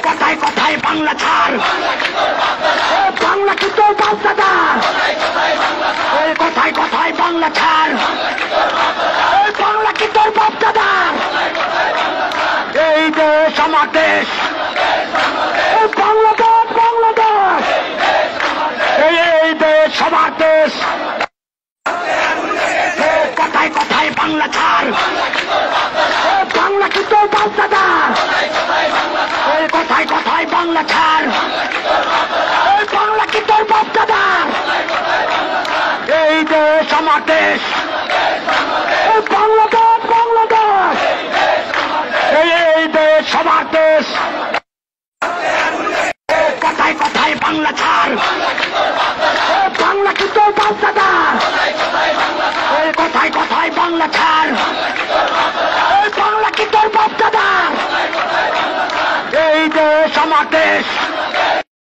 কথায় কথায় বাংলা ছাড়, বাংলা কি তোর বাপ দাদা? কথায় কথায় বাংলা ছাড়, বাংলা কি তোর বাপ দাদা? এই দেশ আমার দেশ, বাংলাদেশ বাংলাদেশ, এই দেশ আমার দেশ। কথায় কথায় বাংলা ছাড়, বাংলা কি তোর বাপ দাদা? কথায় কথায় বাংলা ছাড়, বাংলা কি তোর বাপ দাদা? এই দেশ আমার দেশ, বাংলাদেশ বাংলাদেশ, এই দেশ আমার দেশ। কথায় কথায় বাংলা ছাড়, বাংলা কি তোর বাপ দাদা? কথায় কথায় বাংলা ছাড়, বাংলা কি তোর বাপ দাদা? এই দেশ আমার দেশ।